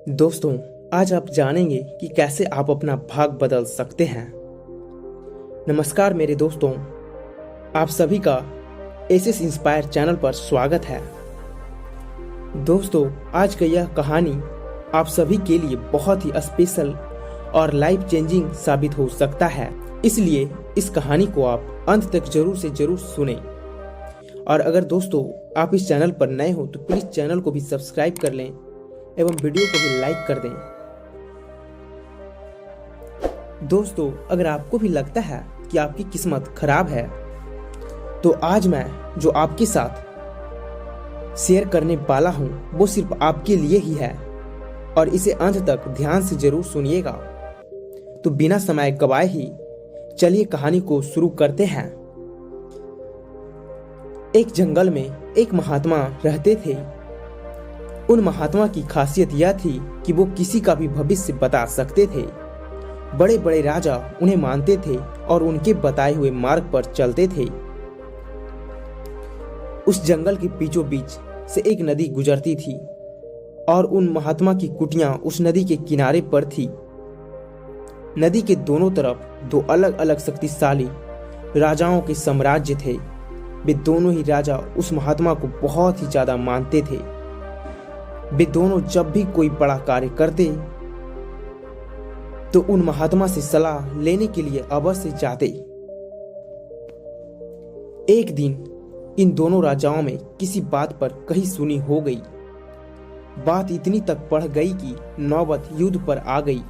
दोस्तों, आज आप जानेंगे कि कैसे आप अपना भाग बदल सकते हैं। नमस्कार मेरे दोस्तों, आप सभी का एसएस इंस्पायर चैनल पर स्वागत है। दोस्तों, आज का यह कहानी आप सभी के लिए बहुत ही स्पेशल और लाइफ चेंजिंग साबित हो सकता है, इसलिए इस कहानी को आप अंत तक जरूर से जरूर सुनें। और अगर दोस्तों आप इस चैनल पर नए हो तो प्लीज चैनल को भी सब्सक्राइब कर लें एवं वीडियो को भी लाइक कर दें। दोस्तों, अगर आपको भी लगता है कि आपकी किस्मत खराब है तो आज मैं जो आपके साथ शेयर करने वाला हूं वो सिर्फ आपके लिए ही है और इसे अंत तक ध्यान से जरूर सुनिएगा। तो बिना समय गवाए ही चलिए कहानी को शुरू करते हैं। एक जंगल में एक महात्मा रहते थे। उन महात्मा की खासियत यह थी कि वो किसी का भी भविष्य बता सकते थे। बड़े बड़े राजा उन्हें मानते थे और उनके बताए हुए मार्ग पर चलते थे। उस जंगल के बीचों बीच से एक नदी गुजरती थी और उन महात्मा की कुटियां उस नदी के किनारे पर थी। नदी के दोनों तरफ दो अलग अलग शक्तिशाली राजाओं के साम्राज्य थे। वे दोनों ही राजा उस महात्मा को बहुत ही ज्यादा मानते थे। वे दोनों जब भी कोई बड़ा कार्य करते तो उन महात्मा से सलाह लेने के लिए अवश्य जाते। एक दिन इन दोनों राजाओं में किसी बात पर कही सुनी हो गई। बात इतनी तक बढ़ गई कि नौबत युद्ध पर आ गई।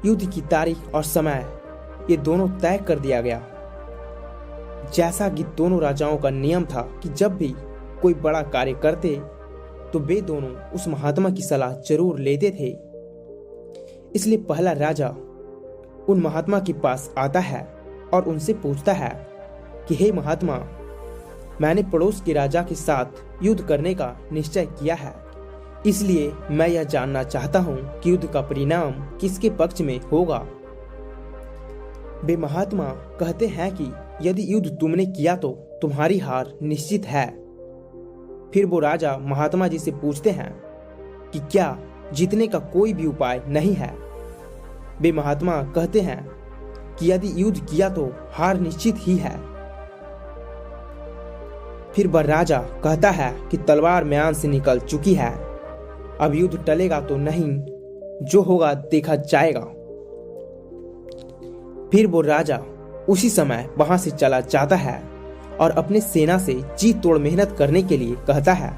युद्ध की तारीख और समय ये दोनों तय कर दिया गया। जैसा कि दोनों राजाओं का नियम था कि जब भी कोई बड़ा कार्य करते तो वे दोनों उस महात्मा की सलाह जरूर लेते थे। इसलिए पहला राजा उन महात्मा के पास आता है और उनसे पूछता है कि हे महात्मा, मैंने पड़ोस के राजा के साथ युद्ध करने का निश्चय किया है, इसलिए मैं यह जानना चाहता हूं कि युद्ध का परिणाम किसके पक्ष में होगा। वे महात्मा कहते हैं कि यदि युद्ध तुमने किया तो तुम्हारी हार निश्चित है। फिर वो राजा महात्मा जी से पूछते हैं कि क्या जीतने का कोई भी उपाय नहीं है। वे महात्मा कहते हैं कि यदि युद्ध किया तो हार निश्चित ही है। फिर वह राजा कहता है कि तलवार म्यान से निकल चुकी है, अब युद्ध टलेगा तो नहीं, जो होगा देखा जाएगा। फिर वो राजा उसी समय वहां से चला जाता है और अपने सेना से जी तोड़ मेहनत करने के लिए कहता है।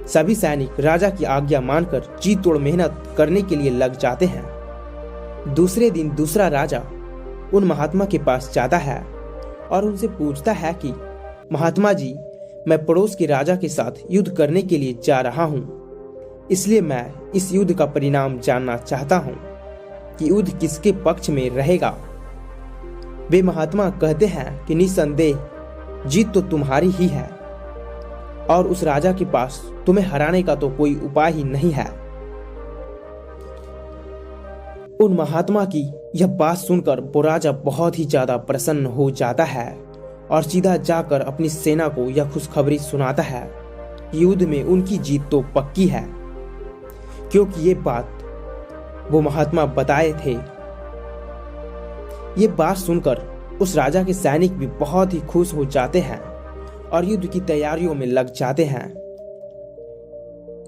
सभी सैनिक राजा की आज्ञा मानकर जी तोड़ मेहनत करने के लिए लग जाते हैं। दूसरे दिन दूसरा राजा उन महात्मा के पास जाता है और उनसे पूछता है कि महात्मा जी, मैं पड़ोस के राजा के साथ युद्ध करने के लिए जा रहा हूं, इसलिए मैं इस युद्ध का परिणाम जानना चाहता हूं कि युद्ध किसके पक्ष में रहेगा। वे महात्मा कहते हैं कि निसंदेह जीत तो तुम्हारी ही है और उस राजा के पास तुम्हें हराने का तो कोई उपाय ही नहीं है। उन महात्मा की यह बात सुनकर वो राजा बहुत ही ज्यादा प्रसन्न हो जाता है और सीधा जाकर अपनी सेना को यह खुशखबरी सुनाता है कि युद्ध में उनकी जीत तो पक्की है, क्योंकि ये बात वो महात्मा बताए थे। ये बात सुनकर उस राजा के सैनिक भी बहुत ही खुश हो जाते हैं और युद्ध की तैयारियों में लग जाते हैं।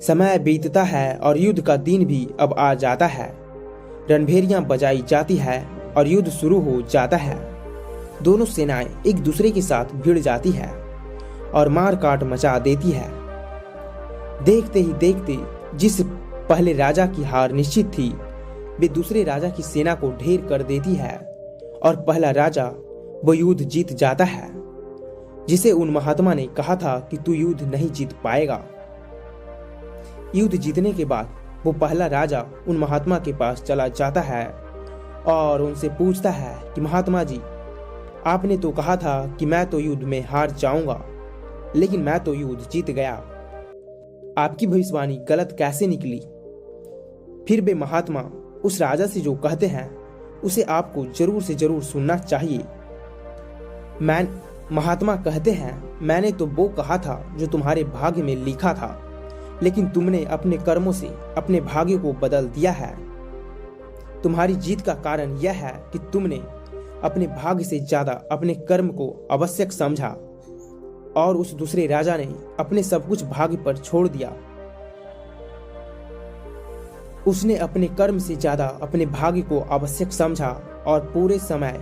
समय बीतता है और युद्ध का दिन भी अब आ जाता है। रणभेरियां बजाई जाती है और युद्ध शुरू हो जाता है। दोनों सेनाएं एक दूसरे के साथ भिड़ जाती है और मार काट मचा देती है। देखते ही देखते जिस पहले राजा की हार निश्चित थी, वे दूसरे राजा की सेना को ढेर कर देती है और पहला राजा वो युद्ध जीत जाता है, जिसे उन महात्मा ने कहा था कि तू युद्ध नहीं जीत पाएगा। युद्ध जीतने के बाद वो पहला राजा उन महात्मा के पास चला जाता है और उनसे पूछता है कि महात्मा जी, आपने तो कहा था कि मैं तो युद्ध में हार जाऊंगा, लेकिन मैं तो युद्ध जीत गया। आपकी भविष्यवाणी गलत कैसे निकली? फिर वे महात्मा उस राजा से जो कहते हैं उसे आपको जरूर से जरूर सुनना चाहिए। महात्मा कहते हैं, मैंने तो वो कहा था जो तुम्हारे भाग्य में लिखा था, लेकिन तुमने अपने कर्मों से अपने भाग्य को बदल दिया है। तुम्हारी जीत का कारण यह है कि तुमने अपने भाग्य से ज्यादा अपने कर्म को आवश्यक समझा और उस दूसरे राजा ने अपने सब कुछ भाग्य पर छोड़ दिया। उसने अपने कर्म से ज्यादा अपने भाग्य को आवश्यक समझा और पूरे समय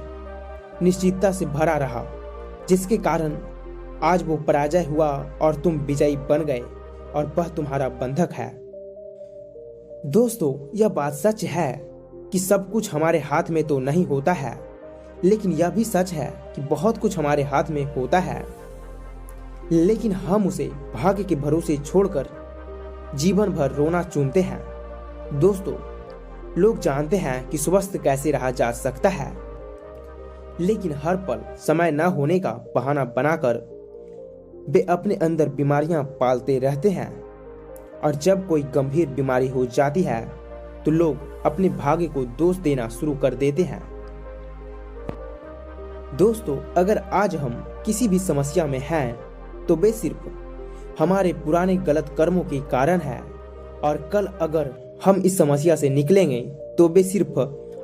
निश्चितता से भरा रहा, जिसके कारण आज वो पराजय हुआ और तुम विजयी बन गए और वह तुम्हारा बंधक है। दोस्तों, यह बात सच है कि सब कुछ हमारे हाथ में तो नहीं होता है, लेकिन यह भी सच है कि बहुत कुछ हमारे हाथ में होता है, लेकिन हम उसे भाग्य के भरोसे छोड़कर जीवन भर रोना चुनते हैं। दोस्तों, लोग जानते हैं कि स्वस्थ कैसे रहा जा सकता है, लेकिन हर पल समय न होने का बहाना बनाकर वे अपने अंदर बीमारियां पालते रहते हैं और जब कोई गंभीर बीमारी हो जाती है तो लोग अपने भाग्य को दोष देना शुरू कर देते हैं। दोस्तों, अगर आज हम किसी भी समस्या में हैं तो वे सिर्फ हमारे पुराने गलत कर्मों के कारण है और कल अगर हम इस समस्या से निकलेंगे तो वे सिर्फ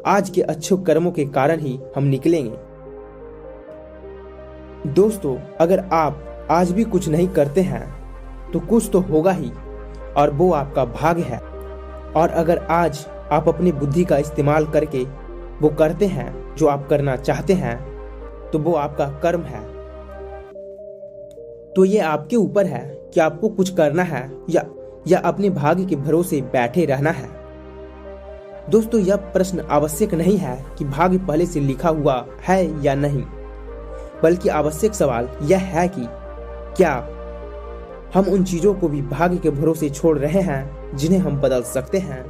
आज के अच्छे कर्मों के कारण ही हम निकलेंगे। दोस्तों, अगर आप आज भी कुछ नहीं करते हैं तो कुछ तो होगा ही और वो आपका भाग्य है, और अगर आज आप अपनी बुद्धि का इस्तेमाल करके वो करते हैं जो आप करना चाहते हैं तो वो आपका कर्म है। तो ये आपके ऊपर है कि आपको कुछ करना है या अपने भाग्य के भरोसे बैठे रहना है। दोस्तों, यह प्रश्न आवश्यक नहीं है कि भाग्य पहले से लिखा हुआ है या नहीं, बल्कि आवश्यक सवाल यह है कि क्या हम उन चीजों को भी भाग्य के भरोसे छोड़ रहे हैं जिन्हें हम बदल सकते हैं।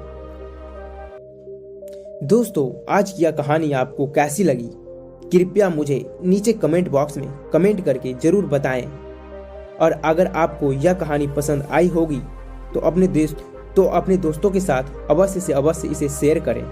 दोस्तों, आज की यह कहानी आपको कैसी लगी कृपया मुझे नीचे कमेंट बॉक्स में कमेंट करके जरूर बताएं, और अगर आपको यह कहानी पसंद आई होगी तो अपने दोस्तों के साथ अवश्य से अवश्य इसे शेयर करें।